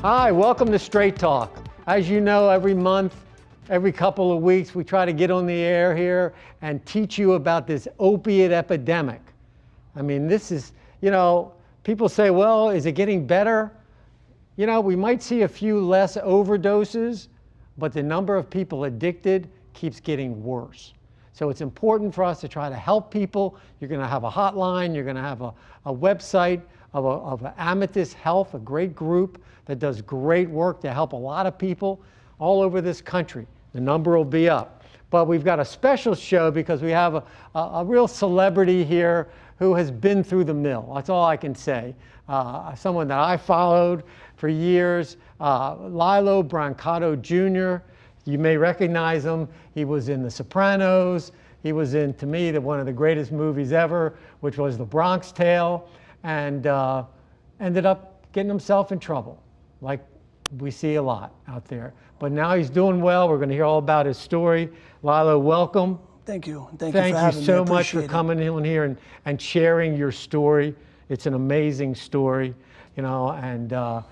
Hi, welcome to Straight Talk. As you know, every month, every couple of weeks, we try to get on the air here and teach you about this opiate epidemic. I mean, this is, people say, well, is it getting better? We might see a few less overdoses, but the number of people addicted keeps getting worse. So it's important for us to try to help people. You're going to have a hotline. You're going to have a website of Amethyst Health, a great group that does great work to help a lot of people all over this country. The number will be up. But we've got a special show because we have a real celebrity here who has been through the mill. That's all I can say. Someone that I followed for years, Lilo Brancato Jr. You may recognize him. He was in The Sopranos. He was in, to me, one of the greatest movies ever, which was The Bronx Tale, and ended up getting himself in trouble, like we see a lot out there. But now he's doing well. We're going to hear all about his story. Lilo, welcome. Thank you. Thank you for having me. Thank you so much for coming in here and sharing your story. It's an amazing story, and the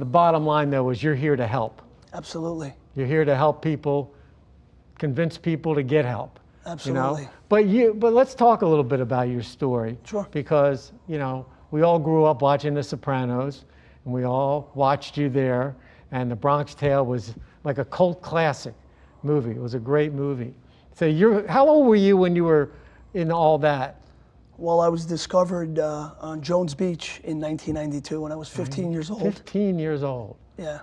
bottom line, though, is you're here to help. Absolutely. You're here to help people, convince people to get help. Absolutely. But let's talk a little bit about your story. Sure. Because, we all grew up watching The Sopranos, and we all watched you there, and The Bronx Tale was like a cult classic movie. It was a great movie. So how old were you when you were in all that? Well, I was discovered on Jones Beach in 1992 when I was 15 years old. 15 years old. Yeah.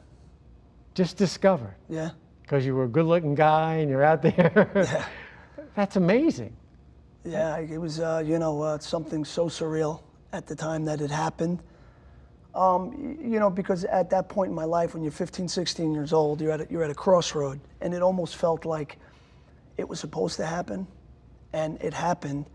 Just discovered. Yeah. Because you were a good-looking guy and you're out there. Yeah. That's amazing. Yeah, it was, something so surreal at the time that it happened. Because at that point in my life, when you're 15, 16 years old, you're at a crossroad, and it almost felt like it was supposed to happen, and it happened.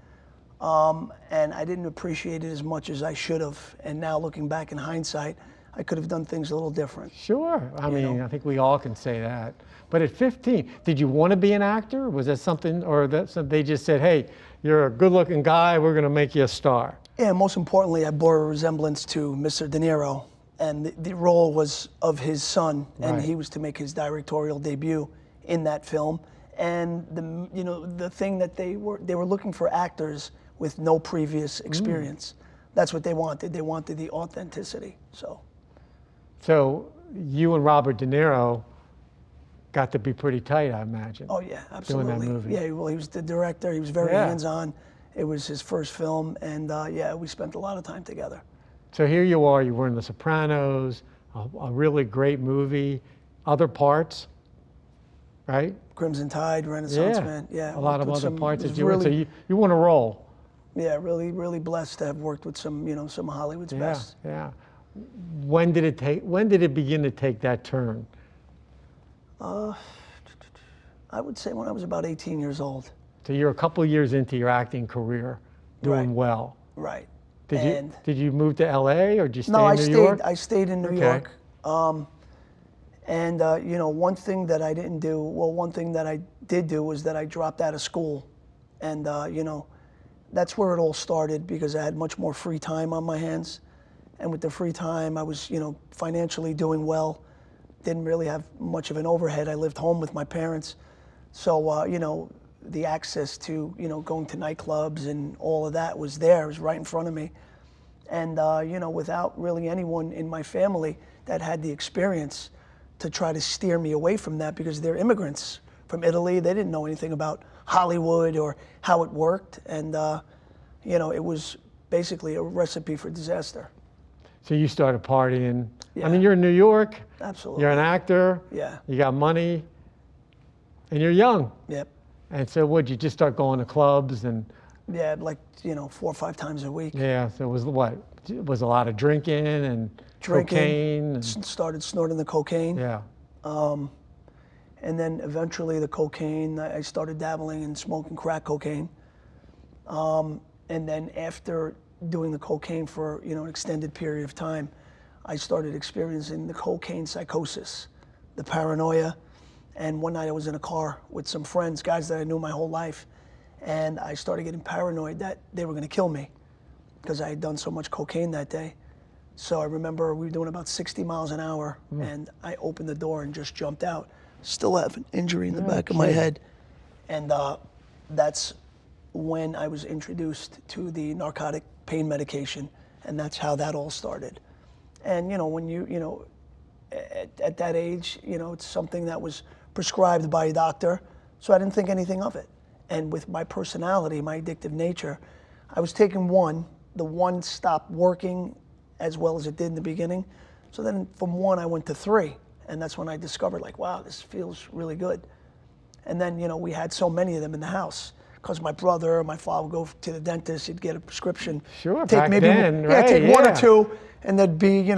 And I didn't appreciate it as much as I should have. And now looking back in hindsight, I could have done things a little different. Sure. I mean, I think we all can say that. But at 15, did you want to be an actor? Was that something, or they just said, hey, you're a good-looking guy, we're going to make you a star? Yeah, most importantly, I bore a resemblance to Mr. DeNiro. And the role was of his son, and he was to make his directorial debut in that film. And the thing that they were looking for actors with no previous experience. That's what they wanted. They wanted the authenticity. So you and Robert De Niro got to be pretty tight, I imagine. Oh yeah, absolutely. Doing that movie. Yeah, well, he was the director. He was very hands-on. It was his first film, and we spent a lot of time together. So here you are. You were in The Sopranos, a really great movie. Other parts, right? Crimson Tide, Renaissance Man. Yeah, a lot of other parts that you were. So you want to roll. Yeah, really, really blessed to have worked with some Hollywood's best. Yeah. When did it begin to take that turn? I would say when I was about 18 years old. So you're a couple years into your acting career, doing well. Right. Did you move to LA or did you stay in New York? No, I stayed in New York. One thing that I didn't do, one thing that I did do was that I dropped out of school. And, that's where it all started because I had much more free time on my hands. And with the free time, I was, financially doing well. Didn't really have much of an overhead. I lived home with my parents. So, the access to, going to nightclubs and all of that was there. It was right in front of me. And, without really anyone in my family that had the experience to try to steer me away from that because they're immigrants from Italy. They didn't know anything about Hollywood or how it worked. And, it was basically a recipe for disaster. So you started partying. Yeah. I mean, you're in New York. Absolutely. You're an actor. Yeah. You got money. And you're young. Yep. And so would you just start going to clubs and? Yeah, 4 or 5 times a week. Yeah, so it was what? It was a lot of drinking and cocaine? Started snorting the cocaine. Yeah. And then eventually the cocaine, I started dabbling in smoking crack cocaine. And then after doing the cocaine for an extended period of time, I started experiencing the cocaine psychosis, the paranoia. And one night I was in a car with some friends, guys that I knew my whole life, and I started getting paranoid that they were going to kill me because I had done so much cocaine that day. So I remember we were doing about 60 miles an hour, and I opened the door and just jumped out. Still have an injury in the back of my head. And that's when I was introduced to the narcotic pain medication, and that's how that all started. And when at that age, it's something that was prescribed by a doctor, so I didn't think anything of it. And with my personality, my addictive nature, I was taking one. The one stopped working as well as it did in the beginning. So then from one, I went to three. And that's when I discovered, like, wow, this feels really good. And then, we had so many of them in the house. Because my brother or my father would go to the dentist, he'd get a prescription. Sure, take back maybe, then, yeah, right, take one or two, and there'd be,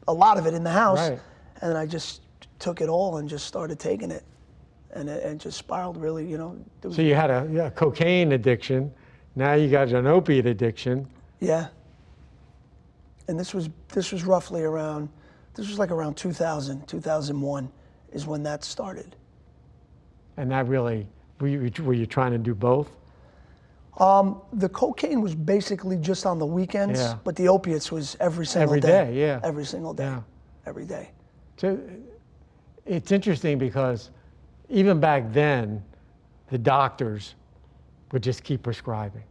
a lot of it in the house. Right. And then I just took it all and just started taking it. And it just spiraled really, So you had a cocaine addiction. Now you got an opiate addiction. Yeah. And this was roughly around, this was like around 2000, 2001 is when that started. And that really, were you trying to do both? The cocaine was basically just on the weekends, Yeah. but the opiates was every single Every day, yeah. Every single day. Yeah. Every day. So it's interesting because even back then, the doctors would just keep prescribing.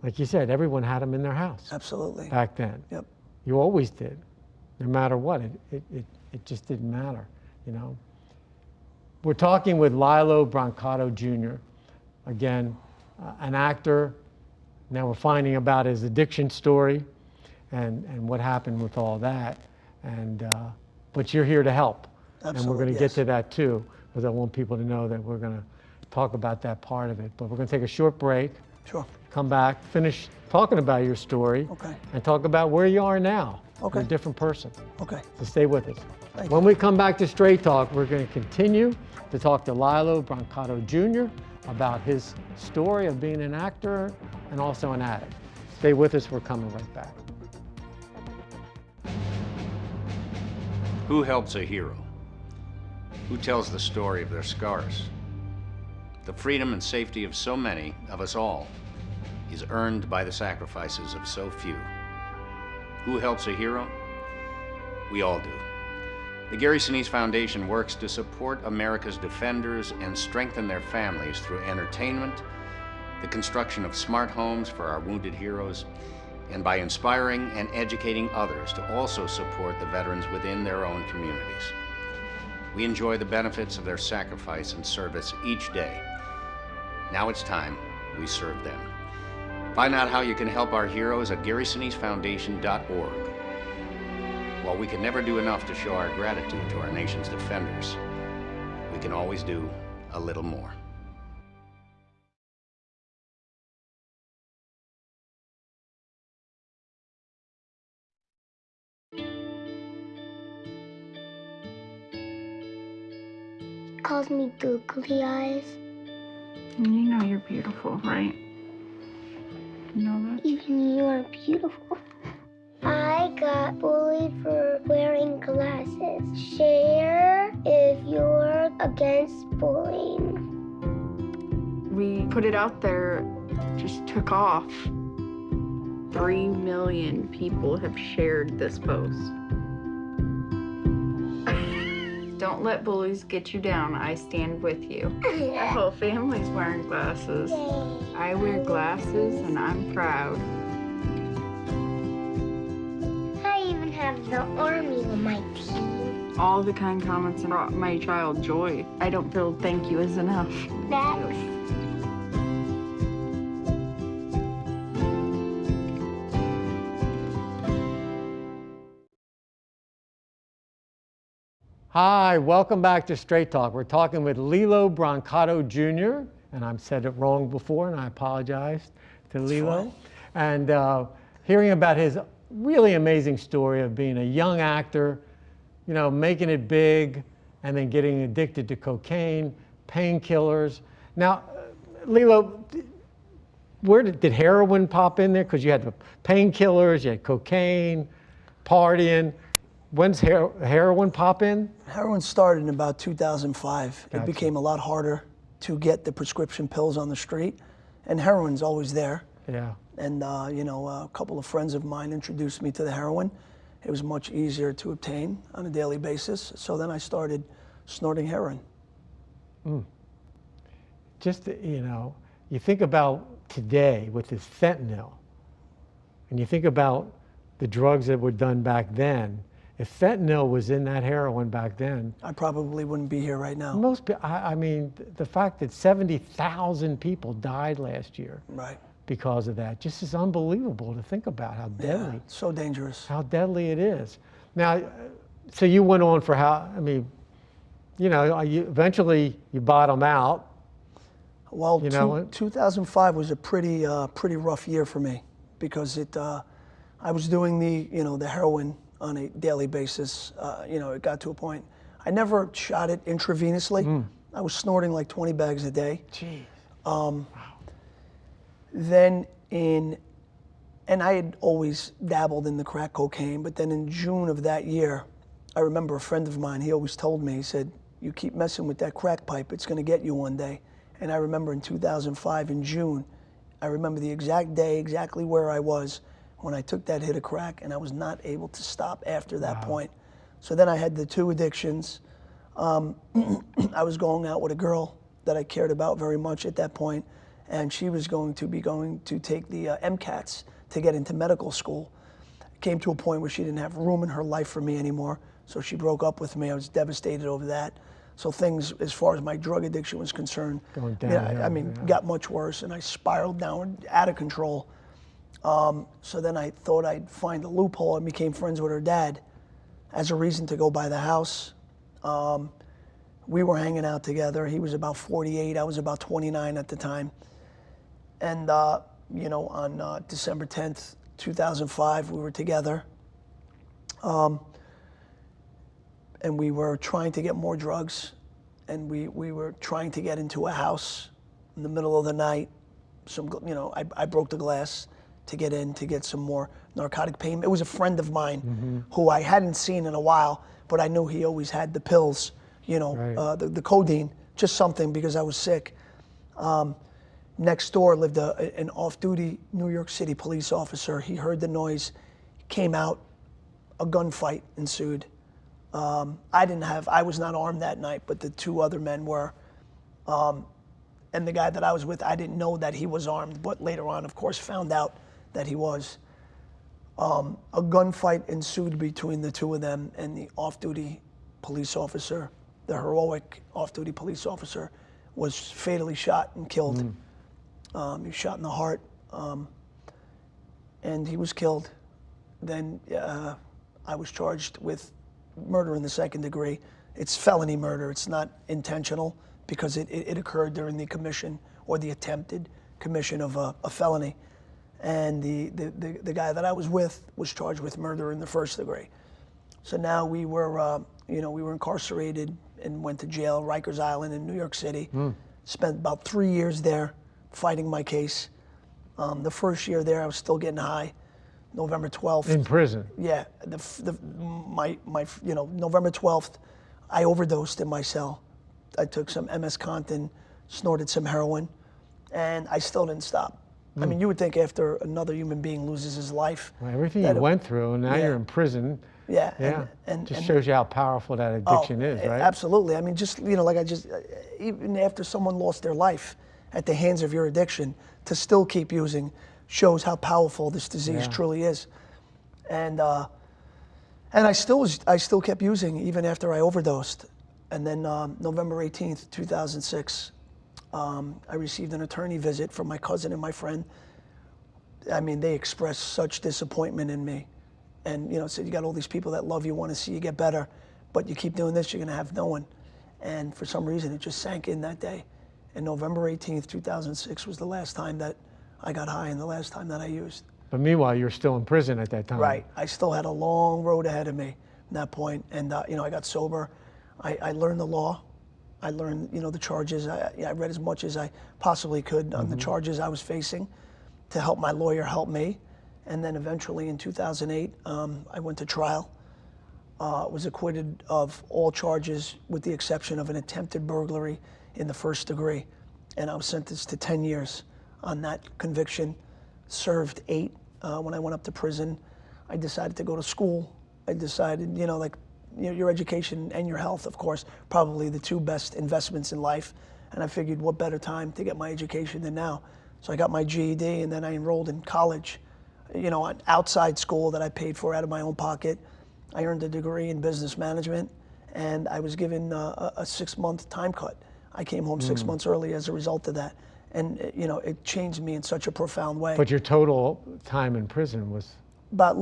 Like you said, everyone had them in their house. Absolutely. Back then. Yep. You always did, no matter what. It just didn't matter, We're talking with Lilo Brancato Jr., again, an actor. Now we're finding about his addiction story and what happened with all that. But you're here to help. Absolutely, and we're going to yes. get to that too, because I want people to know that we're going to talk about that part of it. But we're going to take a short break. Sure. Come back, finish talking about your story, Okay. and talk about where you are now. Okay. You're a different person. Okay. So stay with us. Thank When we come back to Straight Talk, we're going to continue to talk to Lilo Brancato Jr. about his story of being an actor and also an addict. Stay with us. We're coming right back. Who helps a hero? Who tells the story of their scars? The freedom and safety of so many, of us all, is earned by the sacrifices of so few. Who helps a hero? We all do. The Gary Sinise Foundation works to support America's defenders and strengthen their families through entertainment, the construction of smart homes for our wounded heroes, and by inspiring and educating others to also support the veterans within their own communities. We enjoy the benefits of their sacrifice and service each day. Now it's time we serve them. Find out how you can help our heroes at GarySiniseFoundation.org. While we can never do enough to show our gratitude to our nation's defenders, we can always do a little more. Calls me googly eyes. You know you're beautiful, right? You know that? Even you are beautiful. I got bullied for wearing glasses. Share if you're against bullying. We put it out there, just took off. 3 million people have shared this post. Don't let bullies get you down. I stand with you. Our whole family's wearing glasses. I wear glasses and I'm proud. I even have the army on my team. All the kind comments brought my child joy. I don't feel thank you is enough. Next. Hi, welcome back to Straight Talk. We're talking with Lilo Brancato Jr., and I've said it wrong before, and I apologize to Lilo. And hearing about his really amazing story of being a young actor, making it big, and then getting addicted to cocaine, painkillers. Now, Lilo, where did heroin pop in there? Because you had the painkillers, you had cocaine, partying. When's heroin pop in? Heroin started in about 2005. Gotcha. It became a lot harder to get the prescription pills on the street, and heroin's always there. Yeah. And you know, a couple of friends of mine introduced me to the heroin. It was much easier to obtain on a daily basis. So then I started snorting heroin. Just, you know, you think about today with this fentanyl, and you think about the drugs that were done back then. If fentanyl was in that heroin back then, I probably wouldn't be here right now. I mean, the fact that 70,000 people died last year Right. because of that just is unbelievable to think about how deadly. Yeah, so dangerous. How deadly it is. Now, so you went on for how, I mean, you know, eventually you bottom out. Well, You know, 2005 was a pretty rough year for me because I was doing the heroin on a daily basis. You know, it got to a point. I never shot it intravenously. I was snorting like 20 bags a day. Jeez. Then and I had always dabbled in the crack cocaine, but then in June of that year, I remember a friend of mine, he always told me, he said, you keep messing with that crack pipe, it's gonna get you one day. And I remember in 2005, in June, I remember the exact day, exactly where I was when I took that hit of crack, and I was not able to stop after that point. So then I had the two addictions. I was going out with a girl that I cared about very much at that point, and she was going to take the MCATs to get into medical school. It came to a point where she didn't have room in her life for me anymore, so she broke up with me. I was devastated over that. So things, as far as my drug addiction was concerned, Going downhill, I mean, got much worse, and I spiraled downward, out of control. So then I thought I'd find a loophole and became friends with her dad as a reason to go by the house. We were hanging out together. He was about 48, I was about 29 at the time. And you know, on December 10th, 2005, we were together. And we were trying to get more drugs, and we were trying to get into a house in the middle of the night. You know, I broke the glass to get in to get some more narcotic pain. It was a friend of mine who I hadn't seen in a while, but I knew he always had the pills, you know, Right. the codeine, just something because I was sick. Next door lived an off-duty New York City police officer. He heard the noise, came out, a gunfight ensued. I was not armed that night, but the two other men were. And the guy that I was with, I didn't know that he was armed, but later on, of course, found out that he was. A gunfight ensued between the two of them and the off-duty police officer. The heroic off-duty police officer was fatally shot and killed. He was shot in the heart, and he was killed. Then I was charged with murder in the second degree. It's felony murder. It's not intentional because it occurred during the commission or the attempted commission of a felony. And the guy that I was with was charged with murder in the first degree. So now we were, you know, we were incarcerated and went to jail, Rikers Island in New York City. Spent about 3 years there fighting my case. The first year there, I was still getting high. November 12th. In prison. Yeah, my you know, November 12th, I overdosed in my cell. I took some MS Contin, snorted some heroin, and I still didn't stop. I mean, you would think after another human being loses his life. Well, everything you went through, and now Yeah. you're in prison. Yeah, Yeah, and just shows you how powerful that addiction is, right? Absolutely. I mean, just, you know, even after someone lost their life at the hands of your addiction, to still keep using shows how powerful this disease truly is. And I still kept using even after I overdosed. And then November 18th, 2006, I received an attorney visit from my cousin and my friend. I mean, they expressed such disappointment in me. And, you know, said, you got all these people that love you, want to see you get better, but you keep doing this, you're going to have no one. And for some reason, it just sank in that day. And November 18th, 2006 was the last time that I got high and the last time that I used. But meanwhile, you're still in prison at that time. Right. I still had a long road ahead of me at that point. And, you know, I got sober. I learned the law. I learned, you know, the charges. I read as much as I possibly could on the charges I was facing to help my lawyer help me. And then eventually in 2008, I went to trial, was acquitted of all charges with the exception of an attempted burglary in the first degree. And I was sentenced to 10 years on that conviction. served 8 when I went up to prison. I decided to go to school. I decided, your education and your health, of course, probably the 2 best investments in life. And I figured what better time to get my education than now. So I got my GED, and then I enrolled in college, an outside school that I paid for out of my own pocket. I earned a degree in business management, and I was given a 6-month time cut. I came home 6 months early as a result of that. And, it changed me in such a profound way. But your total time in prison was? About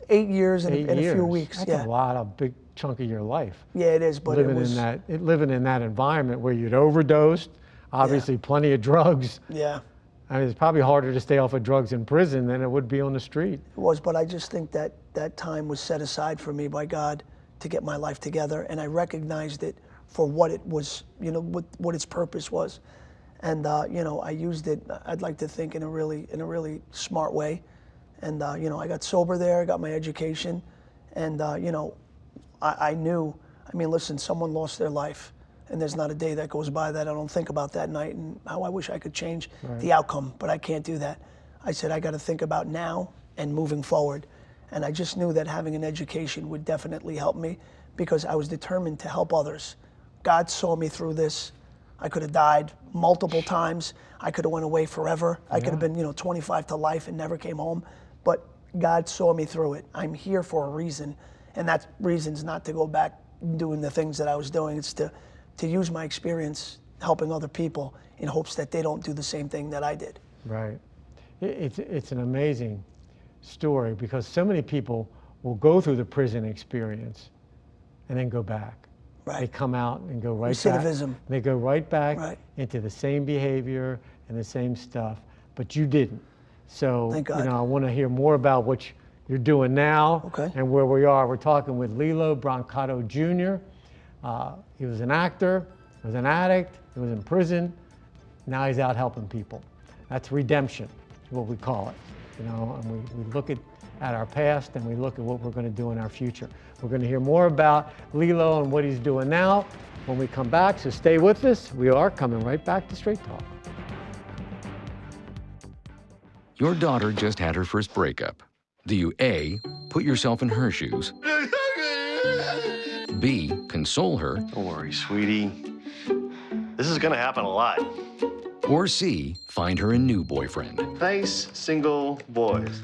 8 years and, 8 and a years. few weeks. That's yeah. a lot, a big chunk of your life. Yeah, it is, but living in that environment where you'd overdosed, obviously plenty of drugs. Yeah. I mean, it's probably harder to stay off of drugs in prison than it would be on the street. It was, but I just think that that time was set aside for me by God to get my life together, and I recognized it for what it was, what its purpose was. And, I used it, I'd like to think, in a really smart way. And, I got sober there, I got my education, and, I knew, listen, someone lost their life, and there's not a day that goes by that I don't think about that night and how I wish I could change the outcome, but I can't do that. I said, I got to think about now and moving forward. And I just knew that having an education would definitely help me because I was determined to help others. God saw me through this. I could have died multiple times. I could have went away forever. I could have been, 25 to life and never came home. But God saw me through it. I'm here for a reason. And that reason's not to go back doing the things that I was doing. It's to use my experience helping other people in hopes that they don't do the same thing that I did. Right. It's an amazing story because so many people will go through the prison experience and then go back. Right. They come out and go right back. Recidivism. They go right back into the same behavior and the same stuff, but you didn't. So, Thank God. I want to hear more about what you're doing now and where we are. We're talking with Lilo Brancato Jr. He was an actor, he was an addict, he was in prison. Now he's out helping people. That's redemption, is what we call it. And we look at our past and we look at what we're going to do in our future. We're going to hear more about Lilo and what he's doing now when we come back, so stay with us. We are coming right back to Straight Talk. Your daughter just had her first breakup. Do you A, put yourself in her shoes? B, console her? Don't worry, sweetie. This is gonna happen a lot. Or C, find her a new boyfriend? Nice, single boys.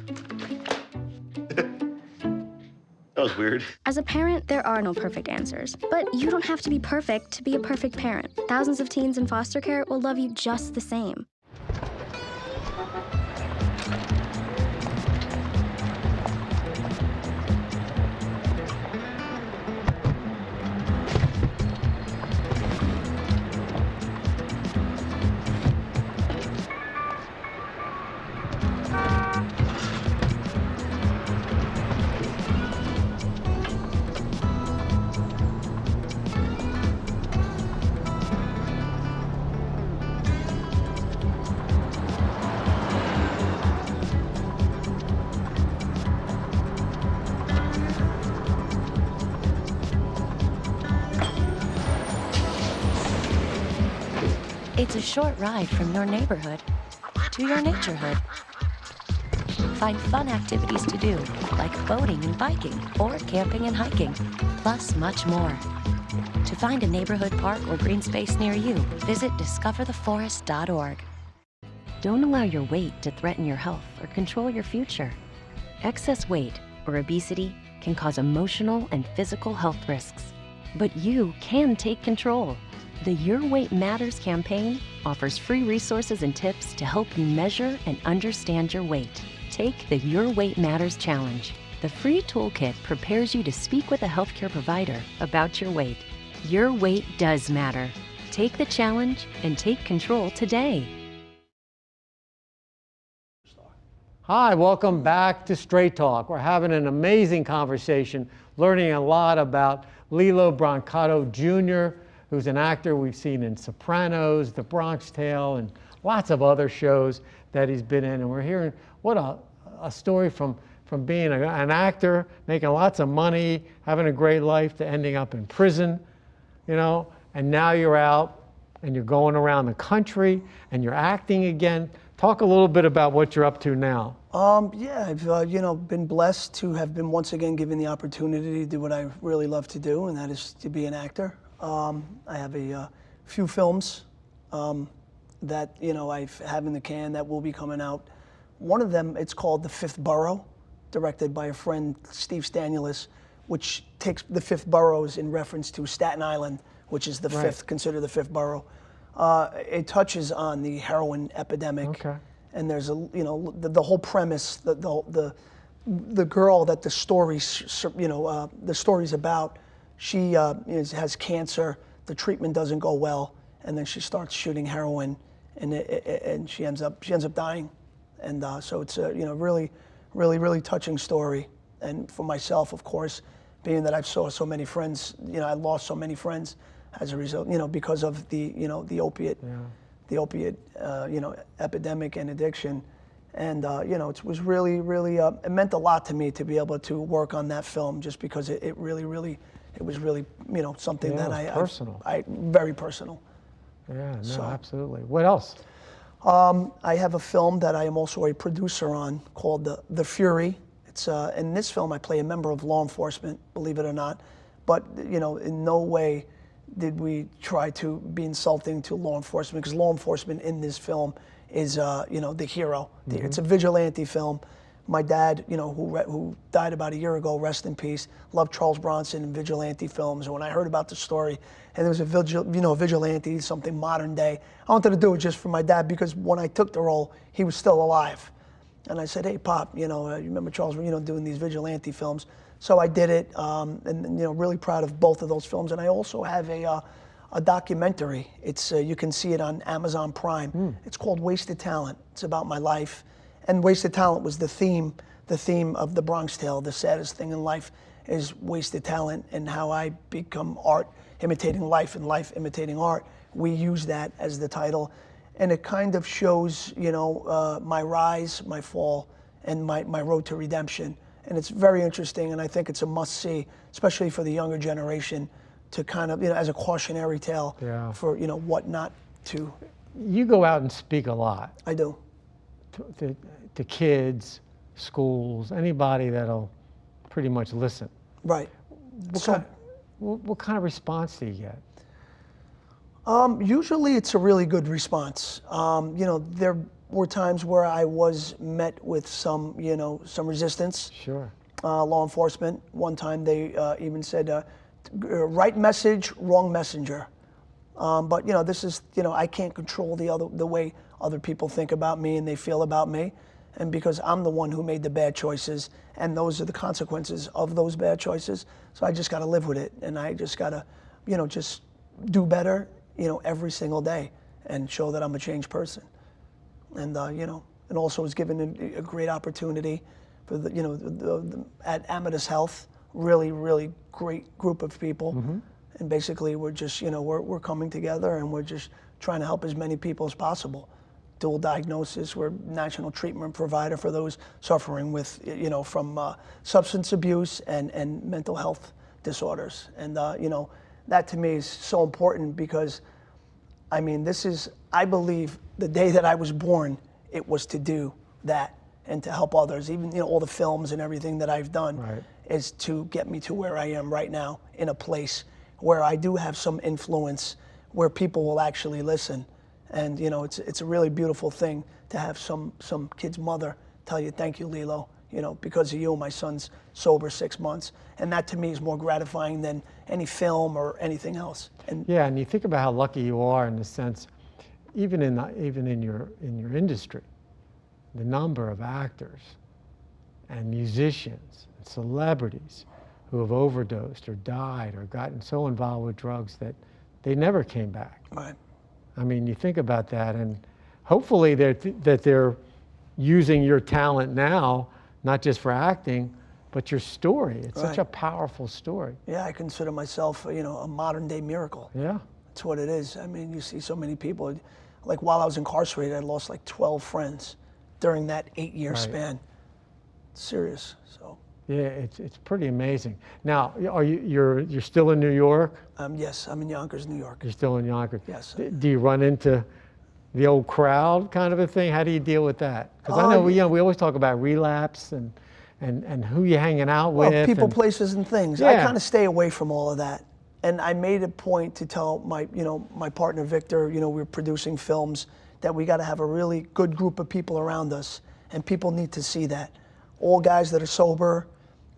That was weird. As a parent, there are no perfect answers. But you don't have to be perfect to be a perfect parent. Thousands of teens in foster care will love you just the same. It's a short ride from your neighborhood to your naturehood. Find fun activities to do, like boating and biking, or camping and hiking, plus much more. To find a neighborhood park or green space near you, visit discovertheforest.org. Don't allow your weight to threaten your health or control your future. Excess weight or obesity can cause emotional and physical health risks. But you can take control. The Your Weight Matters campaign offers free resources and tips to help you measure and understand your weight. Take the Your Weight Matters Challenge. The free toolkit prepares you to speak with a healthcare provider about your weight. Your weight does matter. Take the challenge and take control today. Hi, welcome back to Straight Talk. We're having an amazing conversation, learning a lot about Lilo Brancato Jr., who's an actor we've seen in Sopranos, The Bronx Tale, and lots of other shows that he's been in. And we're hearing what a story from being an actor, making lots of money, having a great life, to ending up in prison, and now you're out and you're going around the country and you're acting again. Talk a little bit about what you're up to now. Yeah, I've been blessed to have been once again given the opportunity to do what I really love to do, and that is to be an actor. I have a few films that I have in the can that will be coming out. One of them, it's called The Fifth Borough, directed by a friend, Steve Stanulis, which takes the fifth boroughs in reference to Staten Island, which is the fifth, considered the fifth borough. It touches on the heroin epidemic. Okay. And there's the whole premise, the girl that the story's about. She has cancer. The treatment doesn't go well, and then she starts shooting heroin, and she ends up dying. And so it's a really touching story. And for myself, of course, being that I've saw so many friends, I lost so many friends as a result, because of the opiate. Yeah. The opiate, epidemic and addiction, and it was really, it meant a lot to me to be able to work on that film, just because it was really, something that personal. Very personal. Yeah, no, absolutely. What else? I have a film that I am also a producer on called The Fury. It's in this film I play a member of law enforcement, believe it or not, but in no way did we try to be insulting to law enforcement, because law enforcement in this film is, the hero. Mm-hmm. It's a vigilante film. My dad, who died about a year ago, rest in peace, loved Charles Bronson and vigilante films. And when I heard about the story, and there was a vigilante, something modern day, I wanted to do it just for my dad, because when I took the role, he was still alive. And I said, hey, Pop, you remember Charles, doing these vigilante films? So I did it, and really proud of both of those films. And I also have a documentary. It's you can see it on Amazon Prime. It's called Wasted Talent. It's about my life, and wasted talent was the theme of the Bronx Tale. The saddest thing in life is wasted talent, and how I become art imitating life and life imitating art. We use that as the title, and it kind of shows my rise, my fall, and my road to redemption. And it's very interesting, and I think it's a must-see, especially for the younger generation, to kind of, as a cautionary tale for, what not to. You go out and speak a lot. I do. To kids, schools, anybody that'll pretty much listen. Right. What kind of response do you get? Usually it's a really good response. There were times where I was met with some resistance. Sure. Law enforcement, one time they even said, right message, wrong messenger. But this is, I can't control the way other people think about me and they feel about me. And because I'm the one who made the bad choices, and those are the consequences of those bad choices. So I just got to live with it, and I just got to, just do better, every single day, and show that I'm a changed person. And and also was given a great opportunity for at Amadeus Health, really great group of people. Mm-hmm. And basically we're just we're coming together, and we're just trying to help as many people as possible. Dual diagnosis, we're national treatment provider for those suffering with from substance abuse and mental health disorders. And that to me is so important, because I believe the day that I was born, it was to do that and to help others. Even all the films and everything that I've done is to get me to where I am right now, in a place where I do have some influence, where people will actually listen. And it's a really beautiful thing to have some kid's mother tell you, thank you, Lilo, because of you, my son's sober 6 months. And that to me is more gratifying than any film or anything else. And yeah, and you think about how lucky you are in the sense, even in your industry, the number of actors and musicians and celebrities who have overdosed or died or gotten so involved with drugs that they never came back. Right. You think about that, and hopefully that they're using your talent now, not just for acting, but your story. It's such a powerful story. Yeah, I consider myself, a modern day miracle. Yeah. That's what it is. You see so many people. Like while I was incarcerated, I lost like 12 friends during that 8-year span. It's serious. So. Yeah, it's pretty amazing. Now, you're still in New York? Yes, I'm in Yonkers, New York. You're still in Yonkers. Yes. Do you run into the old crowd kind of a thing? How do you deal with that? Because I know we always talk about relapse and who you're hanging out with. Well, people, places, and things. Yeah. I kind of stay away from all of that. And I made a point to tell my partner Victor, we're producing films, that we got to have a really good group of people around us, and people need to see that. All guys that are sober,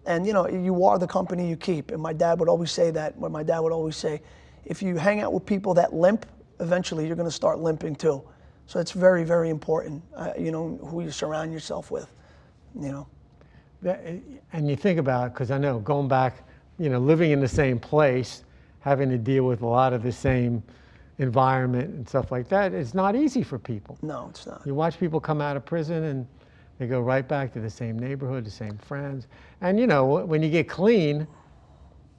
and you are the company you keep. And my dad would always say that. When my dad would always say, if you hang out with people that limp, eventually you're going to start limping too. So it's very, very important, who you surround yourself with, And you think about it, because I know going back, living in the same place, having to deal with a lot of the same environment and stuff like that, it's not easy for people. No, it's not. You watch people come out of prison and they go right back to the same neighborhood, the same friends. And when you get clean,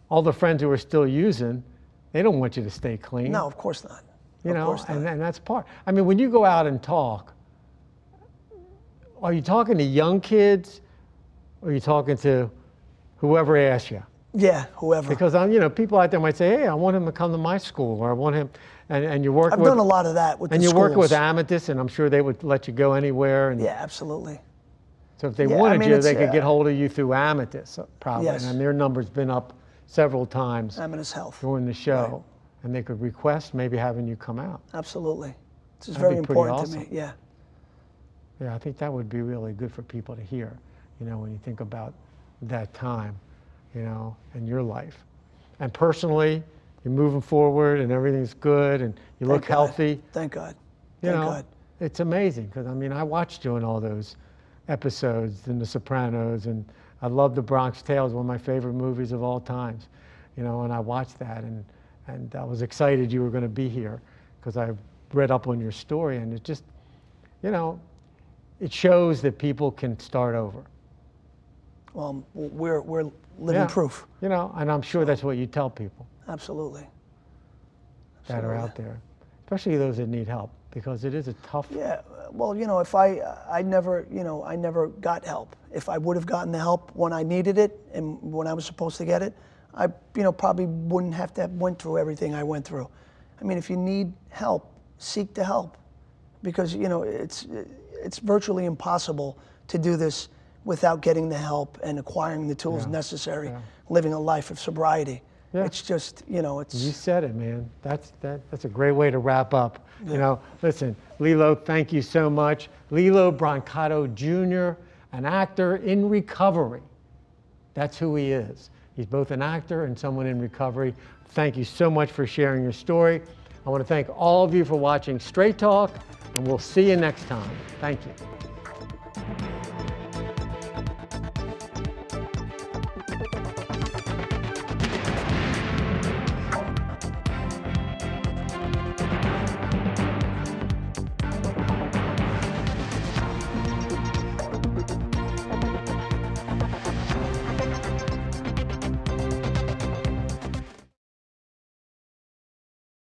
all the friends who are still using, they don't want you to stay clean. No, of course not. And that's part. I mean, when you go out and talk, are you talking to young kids or are you talking to whoever asks you? Yeah, whoever. Because people out there might say, hey, I want him to come to my school, or I want him, and you work I've with. done a lot of that with the And you schools. work with Amadeus, and I'm sure they would let you go anywhere. And Yeah, absolutely. so if they wanted you, they could it's, get hold of you through Amadeus, probably. Yes. And their number's been up several times Amadeus Health. during the show. Right. And they could request maybe having you come out. Absolutely. This is That'd very be pretty important to awesome. me. Yeah. Yeah, I think that would be really good for people to hear, when you think about that time, in your life. And personally, you're moving forward and everything's good and you look healthy. Thank God. Thank God. It's amazing because, I watched you in all those episodes in The Sopranos, and I love The Bronx Tale, one of my favorite movies of all times, and I watched that and I was excited you were going to be here because I read up on your story, and it just, it shows that people can start over. Well, we're living proof. And I'm sure that's what you tell people Absolutely. that are out there, especially those that need help, because it is a tough. Yeah. Well, if I never got help. If I would have gotten the help when I needed it and when I was supposed to get it, I probably wouldn't have to have went through everything I went through. I mean, if you need help, seek the help, because it's virtually impossible to do this without getting the help and acquiring the tools necessary, living a life of sobriety. Yeah. It's just, it's... You said it, man. That's a great way to wrap up. Yeah. Listen, Lilo, thank you so much. Lilo Brancato Jr., an actor in recovery. That's who he is. He's both an actor and someone in recovery. Thank you so much for sharing your story. I want to thank all of you for watching Straight Talk, and we'll see you next time. Thank you.